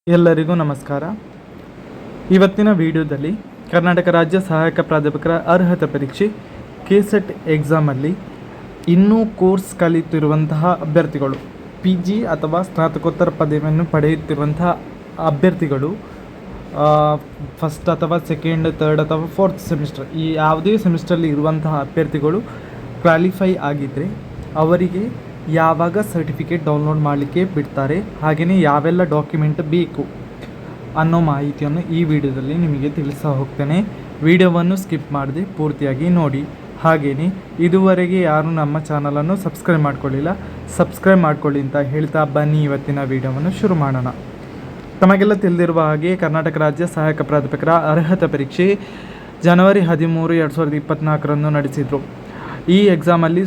ಎಲ್ಲರಿಗೂ ನಮಸ್ಕಾರ. ಇವತ್ತಿನ ವಿಡಿಯೋದಲ್ಲಿ ಕರ್ನಾಟಕ ರಾಜ್ಯ ಸಹಾಯಕ ಪ್ರಾಧ್ಯಾಪಕರ ಅರ್ಹತಾ ಪರೀಕ್ಷೆ ಕೆಸೆಟ್ ಎಕ್ಸಾಮಲ್ಲಿ ಇನ್ನೂ ಕೋರ್ಸ್ ಕಲಿಯುತ್ತಿರುವಂತಹ ಅಭ್ಯರ್ಥಿಗಳು, PG ಅಥವಾ ಸ್ನಾತಕೋತ್ತರ ಪದವಿಯನ್ನು ಪಡೆಯುತ್ತಿರುವಂತಹ ಅಭ್ಯರ್ಥಿಗಳು, ಫಸ್ಟ್ ಅಥವಾ ಸೆಕೆಂಡ್, ಥರ್ಡ್ ಅಥವಾ ಫೋರ್ತ್ ಸೆಮಿಸ್ಟರ್, ಈ ಯಾವುದೇ ಸೆಮಿಸ್ಟ್ರಲ್ಲಿ ಇರುವಂತಹ ಅಭ್ಯರ್ಥಿಗಳು ಕ್ವಾಲಿಫೈ ಆಗಿದ್ದರೆ ಅವರಿಗೆ ಯಾವಾಗ ಸರ್ಟಿಫಿಕೇಟ್ ಡೌನ್ಲೋಡ್ ಮಾಡಲಿಕ್ಕೆ ಬಿಡ್ತಾರೆ, ಹಾಗೆಯೇ ಯಾವೆಲ್ಲ ಡಾಕ್ಯುಮೆಂಟ್ ಬೇಕು ಅನ್ನೋ ಮಾಹಿತಿಯನ್ನು ಈ ವಿಡಿಯೋದಲ್ಲಿ ನಿಮಗೆ ತಿಳಿಸ್ತಾ ಹೋಗ್ತೇನೆ. ವಿಡಿಯೋವನ್ನು ಸ್ಕಿಪ್ ಮಾಡದೆ ಪೂರ್ತಿಯಾಗಿ ನೋಡಿ. ಹಾಗೆಯೇ ಇದುವರೆಗೆ ಯಾರು ನಮ್ಮ ಚಾನಲನ್ನು ಸಬ್ಸ್ಕ್ರೈಬ್ ಮಾಡ್ಕೊಳ್ಳಿಲ್ಲ, ಸಬ್ಸ್ಕ್ರೈಬ್ ಮಾಡ್ಕೊಳ್ಳಿ ಅಂತ ಹೇಳ್ತಾ ಬನ್ನಿ ಇವತ್ತಿನ ವಿಡಿಯೋವನ್ನು ಶುರು ಮಾಡೋಣ. ತಮಗೆಲ್ಲ ತಿಳಿದಿರುವ ಹಾಗೆ ಕರ್ನಾಟಕ ರಾಜ್ಯ ಸಹಾಯಕ ಪ್ರಾಧ್ಯಾಪಕರ ಅರ್ಹತಾ ಪರೀಕ್ಷೆ ಜನವರಿ 13, 2024 ನಡೆಸಿದರು. ಈ ಎಕ್ಸಾಮಲ್ಲಿ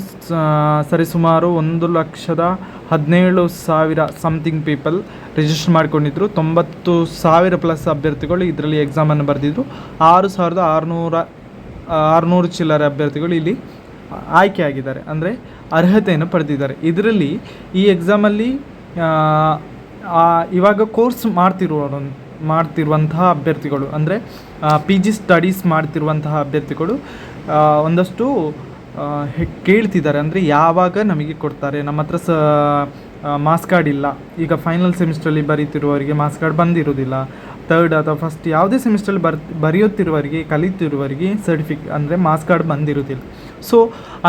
ಸರಿಸುಮಾರು 1,17,000 ಸಮಥಿಂಗ್ ಪೀಪಲ್ ರಿಜಿಸ್ಟರ್ ಮಾಡಿಕೊಂಡಿದ್ದರು. 90,000 ಪ್ಲಸ್ ಅಭ್ಯರ್ಥಿಗಳು ಇದರಲ್ಲಿ ಎಕ್ಸಾಮನ್ನು ಬರೆದಿದ್ದರು. 6,600 ಚಿಲ್ಲರೆ ಅಭ್ಯರ್ಥಿಗಳು ಇಲ್ಲಿ ಆಯ್ಕೆಯಾಗಿದ್ದಾರೆ, ಅಂದರೆ ಅರ್ಹತೆಯನ್ನು ಪಡೆದಿದ್ದಾರೆ. ಇದರಲ್ಲಿ ಈ ಎಕ್ಸಾಮಲ್ಲಿ ಇವಾಗ ಕೋರ್ಸ್ ಮಾಡ್ತಿರುವಂತಹ ಅಭ್ಯರ್ಥಿಗಳು, ಅಂದರೆ PG ಸ್ಟಡೀಸ್ ಮಾಡ್ತಿರುವಂತಹ ಅಭ್ಯರ್ಥಿಗಳು ಒಂದಷ್ಟು ಕೇಳ್ತಿದ್ದಾರೆ. ಅಂದರೆ ಯಾವಾಗ ನಮಗೆ ಕೊಡ್ತಾರೆ, ನಮ್ಮ ಹತ್ರ ಮಾರ್ಕ್ಸ್ ಕಾರ್ಡ್ ಇಲ್ಲ. ಈಗ ಫೈನಲ್ ಸೆಮಿಸ್ಟ್ರಲ್ಲಿ ಬರೀತಿರುವವರಿಗೆ ಮಾರ್ಕ್ಸ್ ಕಾರ್ಡ್ ಬಂದಿರೋದಿಲ್ಲ. ಥರ್ಡ್ ಅಥವಾ ಫಸ್ಟ್ ಯಾವುದೇ ಸೆಮಿಸ್ಟ್ರಲ್ಲಿ ಬರೆಯುತ್ತಿರುವವರಿಗೆ, ಕಲಿಯುತ್ತಿರುವವರಿಗೆ ಸರ್ಟಿಫಿಕೇಟ್ ಅಂದರೆ ಮಾರ್ಕ್ಸ್ ಕಾರ್ಡ್ ಬಂದಿರೋದಿಲ್ಲ. ಸೊ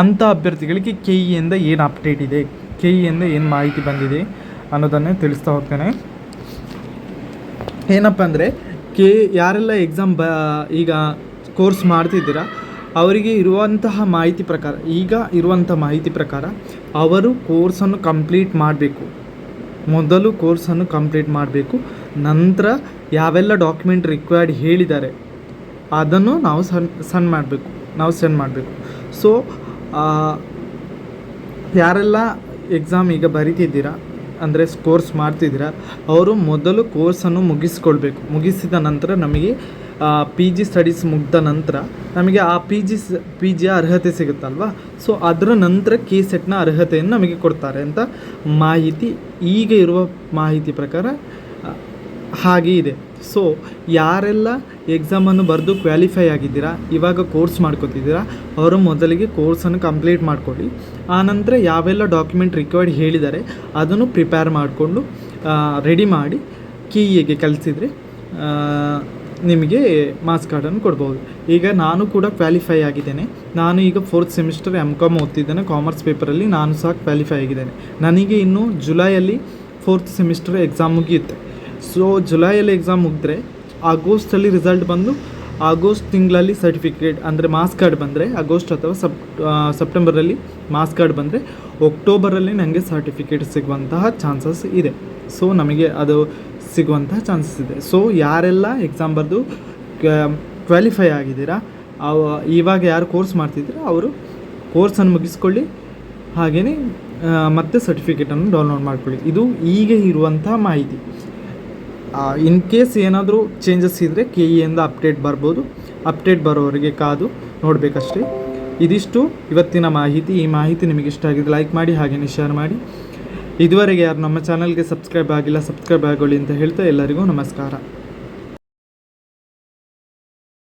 ಅಂಥ ಅಭ್ಯರ್ಥಿಗಳಿಗೆ KEಯಿಂದ ಏನು ಅಪ್ಡೇಟ್ ಇದೆ, KEಯಿಂದ ಏನು ಮಾಹಿತಿ ಬಂದಿದೆ ಅನ್ನೋದನ್ನೇ ತಿಳಿಸ್ತಾ ಹೋಗ್ತೇನೆ. ಏನಪ್ಪ ಅಂದರೆ ಯಾರೆಲ್ಲ ಎಕ್ಸಾಮ್ ಈಗ ಕೋರ್ಸ್ ಮಾಡ್ತಿದ್ದೀರಾ ಅವರಿಗೆ ಇರುವಂತಹ ಮಾಹಿತಿ ಪ್ರಕಾರ, ಈಗ ಇರುವಂಥ ಮಾಹಿತಿ ಪ್ರಕಾರ ಅವರು ಕೋರ್ಸನ್ನು ಕಂಪ್ಲೀಟ್ ಮಾಡಬೇಕು. ಮೊದಲು ಕೋರ್ಸನ್ನು ಕಂಪ್ಲೀಟ್ ಮಾಡಬೇಕು. ನಂತರ ಯಾವೆಲ್ಲ ಡಾಕ್ಯುಮೆಂಟ್ ರಿಕ್ವೈರ್ಡ್ ಹೇಳಿದ್ದಾರೆ ಅದನ್ನು ನಾವು ಸೆಂಡ್ ಮಾಡಬೇಕು. ಸೊ ಯಾರೆಲ್ಲ ಎಕ್ಸಾಮ್ ಈಗ ಬರಿತಿದ್ದೀರಾ, ಅಂದರೆ ಕೋರ್ಸ್ ಮಾಡ್ತಿದ್ದೀರಾ, ಅವರು ಮೊದಲು ಕೋರ್ಸನ್ನು ಮುಗಿಸಿದ ನಂತರ ನಮಗೆ PG ಸ್ಟಡೀಸ್ ಮುಗಿದ ನಂತರ ನಮಗೆ ಆ PG ಅರ್ಹತೆ ಸಿಗುತ್ತಲ್ವ. ಸೊ ಅದರ ನಂತರ ಕೆಸೆಟ್ನ ಅರ್ಹತೆಯನ್ನು ನಮಗೆ ಕೊಡ್ತಾರೆ ಅಂತ ಮಾಹಿತಿ, ಈಗ ಇರುವ ಮಾಹಿತಿ ಪ್ರಕಾರ ಹಾಗೆ ಇದೆ. ಸೊ ಯಾರೆಲ್ಲ ಎಕ್ಸಾಮನ್ನು ಬರೆದು ಕ್ವಾಲಿಫೈ ಆಗಿದ್ದೀರಾ, ಇವಾಗ ಕೋರ್ಸ್ ಮಾಡ್ಕೋತಿದ್ದೀರಾ, ಅವರು ಮೊದಲಿಗೆ ಕೋರ್ಸನ್ನು ಕಂಪ್ಲೀಟ್ ಮಾಡ್ಕೊಳ್ಳಿ. ಆನಂತರ ಯಾವೆಲ್ಲ ಡಾಕ್ಯುಮೆಂಟ್ ರಿಕ್ವೈರ್ಡ್ ಹೇಳಿದ್ದಾರೆ ಅದನ್ನು ಪ್ರಿಪೇರ್ ಮಾಡಿಕೊಂಡು ರೆಡಿ ಮಾಡಿ KEಗೆ ಕಳಿಸಿದರೆ ನಿಮಗೆ ಮಾರ್ಕ್ಸ್ ಕಾರ್ಡನ್ನು ಕೊಡ್ಬೋದು. ಈಗ ನಾನು ಕೂಡ ಕ್ವಾಲಿಫೈ ಆಗಿದ್ದೇನೆ. ನಾನು ಈಗ 4th ಸೆಮಿಸ್ಟರ್ MCOM ಓದ್ತಿದ್ದೇನೆ. ಕಾಮರ್ಸ್ ಪೇಪರಲ್ಲಿ ನಾನು ಸಹ ಕ್ವಾಲಿಫೈ ಆಗಿದ್ದೇನೆ. ನನಗೆ ಇನ್ನು ಜುಲೈಯಲ್ಲಿ 4th ಸೆಮಿಸ್ಟರ್ ಎಕ್ಸಾಮ್ ಮುಗಿಯುತ್ತೆ. ಸೊ ಜುಲೈಯಲ್ಲಿ ಎಕ್ಸಾಮ್ ಮುಗಿದ್ರೆ ಆಗಸ್ಟಲ್ಲಿ ರಿಸಲ್ಟ್ ಬಂದು ಆಗಸ್ಟ್ ತಿಂಗಳಲ್ಲಿ ಸರ್ಟಿಫಿಕೇಟ್ ಅಂದರೆ ಮಾರ್ಕ್ಸ್ ಕಾರ್ಡ್ ಬಂದರೆ, ಆಗಸ್ಟ್ ಅಥವಾ ಸೆಪ್ಟೆಂಬರಲ್ಲಿ ಮಾರ್ಕ್ಸ್ ಕಾರ್ಡ್ ಬಂದರೆ ಅಕ್ಟೋಬರಲ್ಲಿ ನನಗೆ ಸರ್ಟಿಫಿಕೇಟ್ ಸಿಗುವಂತಹ ಚಾನ್ಸಸ್ ಇದೆ. ಸೊ ನಮಗೆ ಅದು ಸಿಗುವಂತಹ ಚಾನ್ಸಸ್ ಇದೆ. ಸೊ ಯಾರೆಲ್ಲ ಎಕ್ಸಾಮ್ ಬರೆದು ಕ್ವಾಲಿಫೈ ಆಗಿದ್ದೀರಾ, ಇವಾಗ ಯಾರು ಕೋರ್ಸ್ ಮಾಡ್ತಿದ್ದೀರಾ ಅವರು ಕೋರ್ಸನ್ನು ಮುಗಿಸ್ಕೊಳ್ಳಿ. ಹಾಗೆಯೇ ಮತ್ತೆ ಸರ್ಟಿಫಿಕೇಟನ್ನು ಡೌನ್ಲೋಡ್ ಮಾಡ್ಕೊಳ್ಳಿ. ಇದು ಈಗ ಇರುವಂಥ ಮಾಹಿತಿ. ಇನ್ ಕೇಸ್ ಏನಾದರೂ ಚೇಂಜಸ್ ಇದ್ದರೆ KEಯಿಂದ ಅಪ್ಡೇಟ್ ಬರ್ಬೋದು. ಅಪ್ಡೇಟ್ ಬರೋವರೆಗೆ ಕಾದು ನೋಡಬೇಕಷ್ಟೇ. ಇದಿಷ್ಟು ಇವತ್ತಿನ ಮಾಹಿತಿ. ಈ ಮಾಹಿತಿ ನಿಮಗೆ ಇಷ್ಟ ಆಗಿದೆ ಲೈಕ್ ಮಾಡಿ, ಹಾಗೆಯೇ ಶೇರ್ ಮಾಡಿ. ಇದುವರೆಗೆ ಯಾರು ನಮ್ಮ ಚಾನಲ್ಗೆ ಸಬ್ಸ್ಕ್ರೈಬ್ ಆಗಿಲ್ಲ, ಸಬ್ಸ್ಕ್ರೈಬ್ ಆಗೋಳಿ ಅಂತ ಹೇಳ್ತಾ ಎಲ್ಲರಿಗೂ ನಮಸ್ಕಾರ.